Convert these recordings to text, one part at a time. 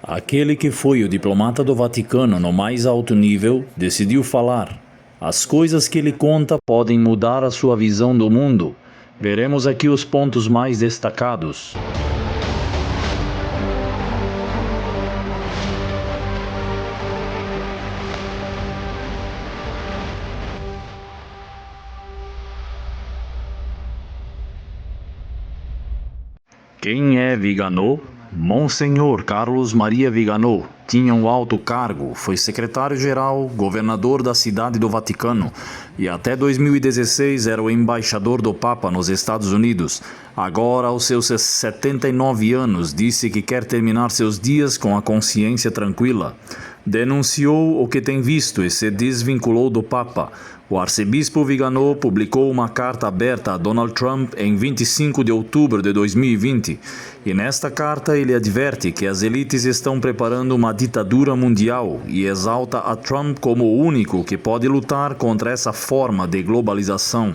Aquele que foi o diplomata do Vaticano no mais alto nível decidiu falar. As coisas que ele conta podem mudar a sua visão do mundo. Veremos aqui os pontos mais destacados. Quem é Viganò? Monsenhor Carlos Maria Viganò tinha um alto cargo, foi secretário-geral, governador da cidade do Vaticano e até 2016 era o embaixador do Papa nos Estados Unidos. Agora, aos seus 79 anos, disse que quer terminar seus dias com a consciência tranquila. Denunciou o que tem visto e se desvinculou do Papa. O arcebispo Viganò publicou uma carta aberta a Donald Trump em 25 de outubro de 2020 e nesta carta ele adverte que as elites estão preparando uma ditadura mundial e exalta a Trump como o único que pode lutar contra essa forma de globalização.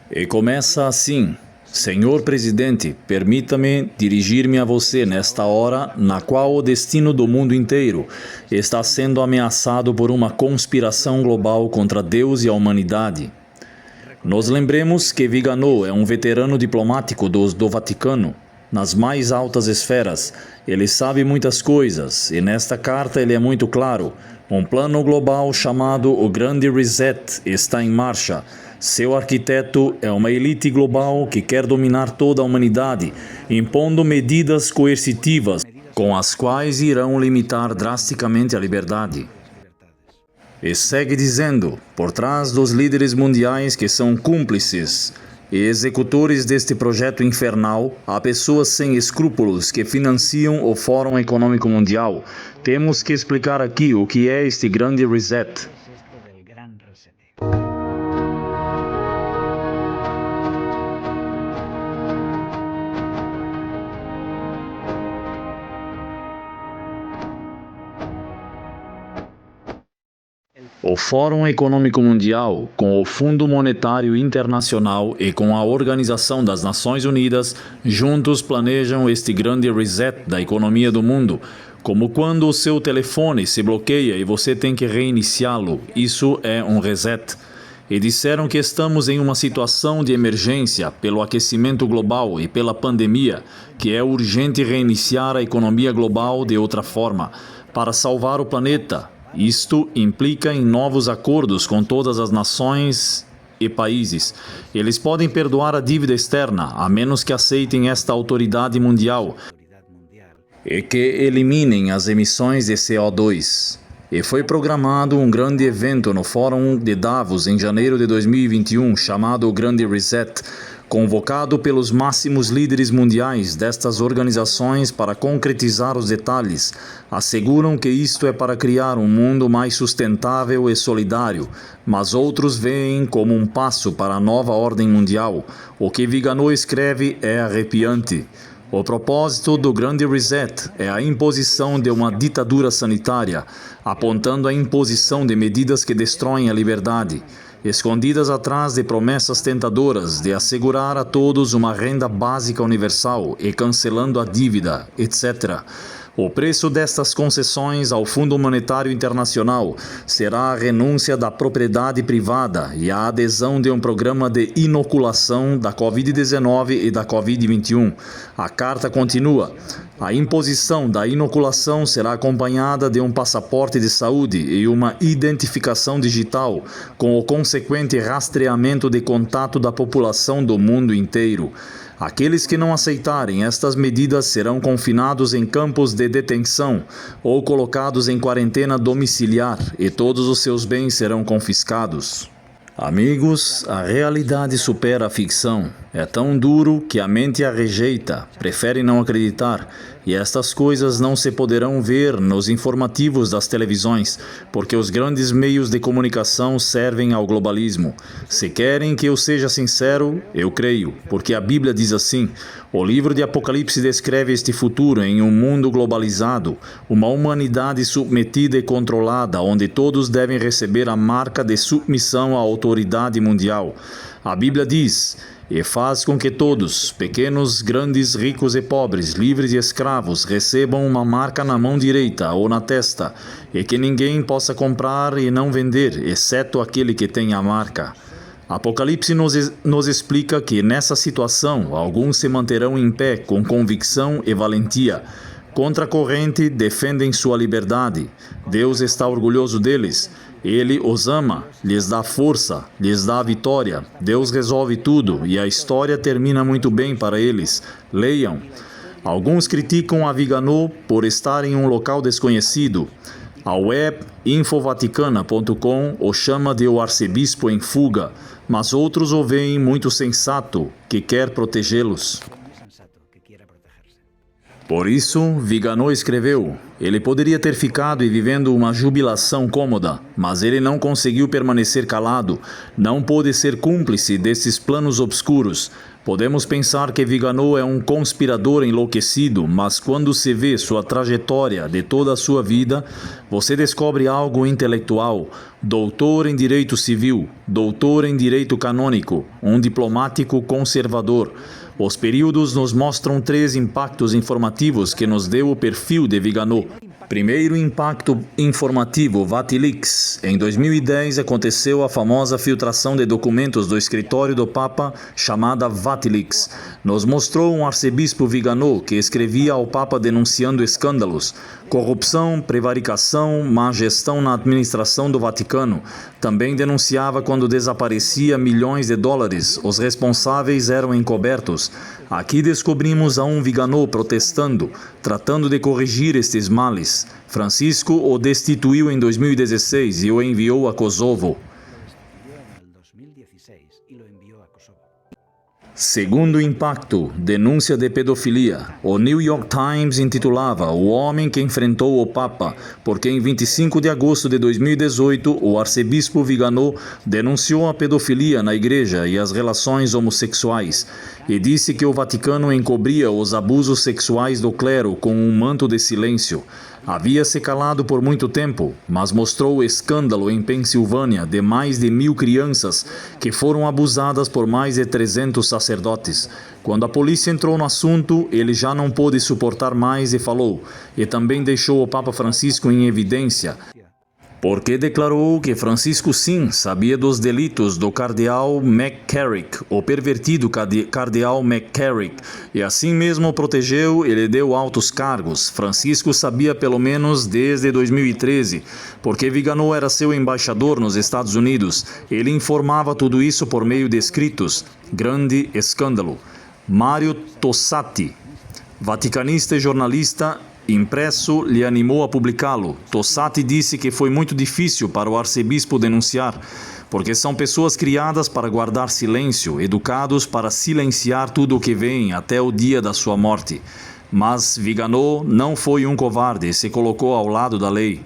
E começa assim: Senhor Presidente, permita-me dirigir-me a você nesta hora na qual o destino do mundo inteiro está sendo ameaçado por uma conspiração global contra Deus e a humanidade. Nos lembremos que Viganò é um veterano diplomático do Vaticano, nas mais altas esferas. Ele sabe muitas coisas e nesta carta ele é muito claro. Um plano global chamado o Grande Reset está em marcha. Seu arquiteto é uma elite global que quer dominar toda a humanidade, impondo medidas coercitivas com as quais irão limitar drasticamente a liberdade. E segue dizendo, por trás dos líderes mundiais que são cúmplices e executores deste projeto infernal, há pessoas sem escrúpulos que financiam o Fórum Econômico Mundial. Temos que explicar aqui o que é este Grande Reset. O Fórum Econômico Mundial, com o Fundo Monetário Internacional e com a Organização das Nações Unidas, juntos planejam este grande reset da economia do mundo, como quando o seu telefone se bloqueia e você tem que reiniciá-lo. Isso é um reset. E disseram que estamos em uma situação de emergência pelo aquecimento global e pela pandemia, que é urgente reiniciar a economia global de outra forma, para salvar o planeta. Isto implica em novos acordos com todas as nações e países. Eles podem perdoar a dívida externa, a menos que aceitem esta autoridade mundial e que eliminem as emissões de CO2. E foi programado um grande evento no Fórum de Davos em janeiro de 2021, chamado o Grande Reset, convocado pelos máximos líderes mundiais destas organizações para concretizar os detalhes. Asseguram que isto é para criar um mundo mais sustentável e solidário, mas outros veem como um passo para a nova ordem mundial. O que Viganò escreve é arrepiante. O propósito do Grande Reset é a imposição de uma ditadura sanitária, apontando a imposição de medidas que destroem a liberdade, escondidas atrás de promessas tentadoras de assegurar a todos uma renda básica universal e cancelando a dívida, etc. O preço destas concessões ao Fundo Monetário Internacional será a renúncia da propriedade privada e a adesão de um programa de inoculação da Covid-19 e da Covid-21. A carta continua. A imposição da inoculação será acompanhada de um passaporte de saúde e uma identificação digital, com o consequente rastreamento de contato da população do mundo inteiro. Aqueles que não aceitarem estas medidas serão confinados em campos de detenção ou colocados em quarentena domiciliar e todos os seus bens serão confiscados. Amigos, a realidade supera a ficção. É tão duro que a mente a rejeita, prefere não acreditar. E estas coisas não se poderão ver nos informativos das televisões, porque os grandes meios de comunicação servem ao globalismo. Se querem que eu seja sincero, eu creio, porque a Bíblia diz assim: o livro de Apocalipse descreve este futuro em um mundo globalizado, uma humanidade submetida e controlada, onde todos devem receber a marca de submissão à autoridade mundial. A Bíblia diz: e faz com que todos, pequenos, grandes, ricos e pobres, livres e escravos, recebam uma marca na mão direita ou na testa, e que ninguém possa comprar e não vender, exceto aquele que tem a marca. Apocalipse nos explica que, nessa situação, alguns se manterão em pé com convicção e valentia. Contra a corrente, defendem sua liberdade. Deus está orgulhoso deles. Ele os ama, lhes dá força, lhes dá a vitória. Deus resolve tudo e a história termina muito bem para eles. Leiam. Alguns criticam a Viganò por estar em um local desconhecido. A web infovaticana.com o chama de o arcebispo em fuga, mas outros o veem muito sensato, que quer protegê-los. Por isso, Viganò escreveu: ele poderia ter ficado e vivendo uma jubilação cômoda, mas ele não conseguiu permanecer calado, não pôde ser cúmplice desses planos obscuros. Podemos pensar que Viganò é um conspirador enlouquecido, mas quando se vê sua trajetória de toda a sua vida, você descobre algo intelectual, doutor em direito civil, doutor em direito canônico, um diplomático conservador. Os períodos nos mostram 3 impactos informativos que nos deu o perfil de Viganò. Primeiro impacto informativo, Vatilix. Em 2010 aconteceu a famosa filtração de documentos do escritório do Papa, chamada Vatilix. Nos mostrou um arcebispo Viganò que escrevia ao Papa denunciando escândalos, corrupção, prevaricação, má gestão na administração do Vaticano. Também denunciava quando desaparecia milhões de dólares. Os responsáveis eram encobertos. Aqui descobrimos a um Viganò protestando, tratando de corrigir estes males. Francisco o destituiu em 2016 e o enviou a Kosovo. Segundo impacto, denúncia de pedofilia. O New York Times intitulava "O homem que enfrentou o Papa", porque em 25 de agosto de 2018, o arcebispo Viganò denunciou a pedofilia na igreja e as relações homossexuais, e disse que o Vaticano encobria os abusos sexuais do clero com um manto de silêncio. Havia se calado por muito tempo, mas mostrou o escândalo em Pensilvânia de mais de 1.000 crianças que foram abusadas por mais de 300 sacerdotes. Quando a polícia entrou no assunto, ele já não pôde suportar mais e falou, e também deixou o Papa Francisco em evidência, porque declarou que Francisco sim sabia dos delitos do cardeal McCarrick, o pervertido cardeal McCarrick, e assim mesmo o protegeu e lhe deu altos cargos. Francisco sabia pelo menos desde 2013, porque Viganò era seu embaixador nos Estados Unidos. Ele informava tudo isso por meio de escritos. Grande escândalo. Mário Tossati, vaticanista e jornalista, impresso, lhe animou a publicá-lo. Tossati disse que foi muito difícil para o arcebispo denunciar, porque são pessoas criadas para guardar silêncio, educados para silenciar tudo o que vem até o dia da sua morte. Mas Viganò não foi um covarde e se colocou ao lado da lei.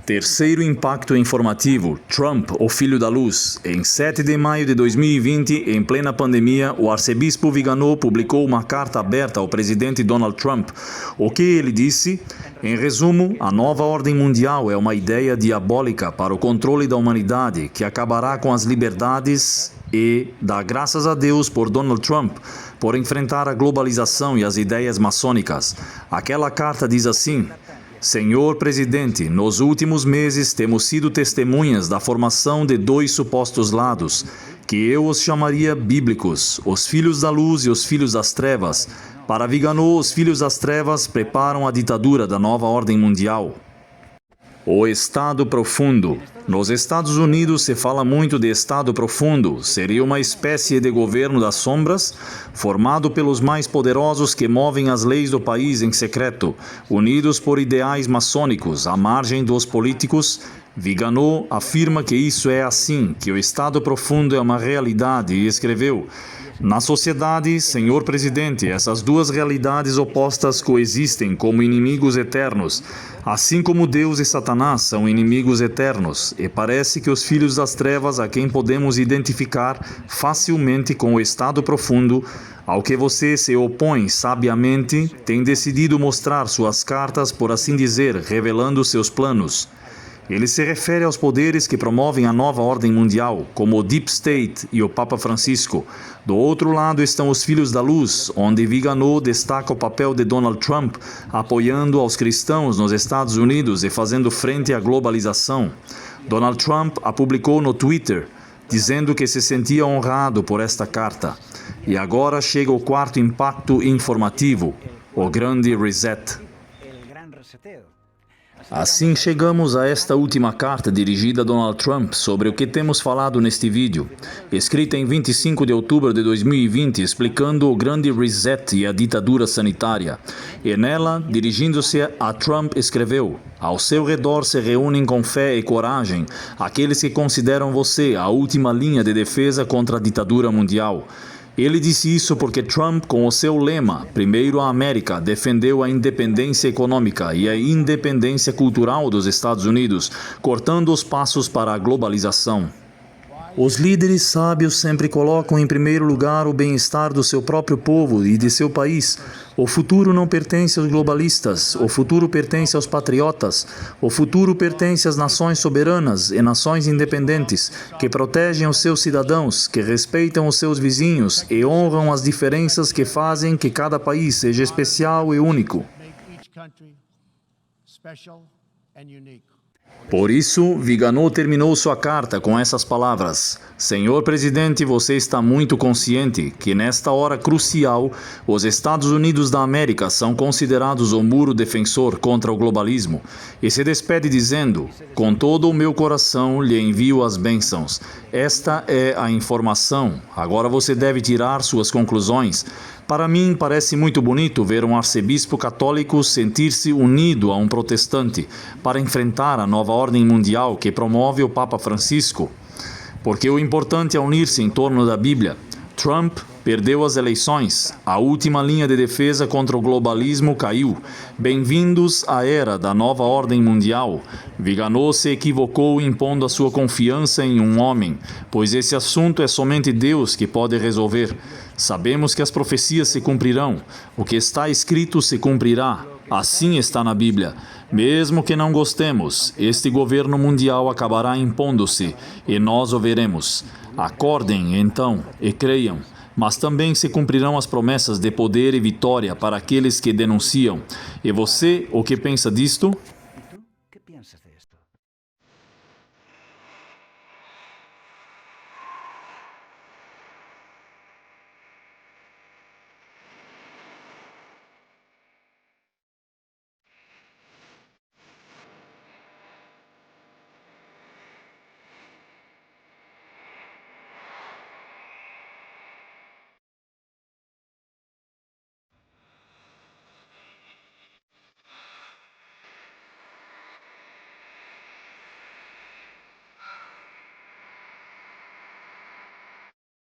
Terceiro impacto informativo, Trump, o filho da luz. Em 7 de maio de 2020, em plena pandemia, o arcebispo Viganò publicou uma carta aberta ao presidente Donald Trump. O que ele disse? Em resumo, a nova ordem mundial é uma ideia diabólica para o controle da humanidade, que acabará com as liberdades e dá graças a Deus por Donald Trump, por enfrentar a globalização e as ideias maçônicas. Aquela carta diz assim: Senhor Presidente, nos últimos meses temos sido testemunhas da formação de 2 supostos lados, que eu os chamaria bíblicos, os filhos da luz e os filhos das trevas. Para Viganò, os filhos das trevas preparam a ditadura da nova ordem mundial. O Estado Profundo. Nos Estados Unidos se fala muito de Estado Profundo. Seria uma espécie de governo das sombras, formado pelos mais poderosos que movem as leis do país em secreto, unidos por ideais maçônicos, à margem dos políticos. Viganò afirma que isso é assim, que o Estado Profundo é uma realidade, e escreveu: na sociedade, Senhor Presidente, essas 2 realidades opostas coexistem como inimigos eternos, assim como Deus e Satanás são inimigos eternos, e parece que os filhos das trevas, a quem podemos identificar facilmente com o Estado Profundo, ao que você se opõe sabiamente, têm decidido mostrar suas cartas, por assim dizer, revelando seus planos. Ele se refere aos poderes que promovem a nova ordem mundial, como o Deep State e o Papa Francisco. Do outro lado estão os Filhos da Luz, onde Viganò destaca o papel de Donald Trump, apoiando aos cristãos nos Estados Unidos e fazendo frente à globalização. Donald Trump a publicou no Twitter, dizendo que se sentia honrado por esta carta. E agora chega o quarto impacto informativo, o Grande Reset. Assim chegamos a esta última carta dirigida a Donald Trump sobre o que temos falado neste vídeo, escrita em 25 de outubro de 2020, explicando o Grande Reset e a ditadura sanitária. E nela, dirigindo-se a Trump, escreveu: ao seu redor se reúnem com fé e coragem aqueles que consideram você a última linha de defesa contra a ditadura mundial. Ele disse isso porque Trump, com o seu lema, primeiro a América, defendeu a independência econômica e a independência cultural dos Estados Unidos, cortando os passos para a globalização. Os líderes sábios sempre colocam em primeiro lugar o bem-estar do seu próprio povo e de seu país. O futuro não pertence aos globalistas, o futuro pertence aos patriotas, o futuro pertence às nações soberanas e nações independentes, que protegem os seus cidadãos, que respeitam os seus vizinhos e honram as diferenças que fazem que cada país seja especial e único. Por isso, Viganò terminou sua carta com essas palavras: Senhor Presidente, você está muito consciente que nesta hora crucial, os Estados Unidos da América são considerados o muro defensor contra o globalismo. E se despede dizendo: com todo o meu coração lhe envio as bênçãos. Esta é a informação. Agora você deve tirar suas conclusões. Para mim, parece muito bonito ver um arcebispo católico sentir-se unido a um protestante para enfrentar a nova ordem mundial que promove o Papa Francisco. Porque o importante é unir-se em torno da Bíblia. Trump perdeu as eleições. A última linha de defesa contra o globalismo caiu. Bem-vindos à era da nova ordem mundial. Viganò se equivocou impondo a sua confiança em um homem, pois esse assunto é somente Deus que pode resolver. Sabemos que as profecias se cumprirão. O que está escrito se cumprirá. Assim está na Bíblia. Mesmo que não gostemos, este governo mundial acabará impondo-se, e nós o veremos. Acordem, então, e creiam. Mas também se cumprirão as promessas de poder e vitória para aqueles que denunciam. E você, o que pensa disto?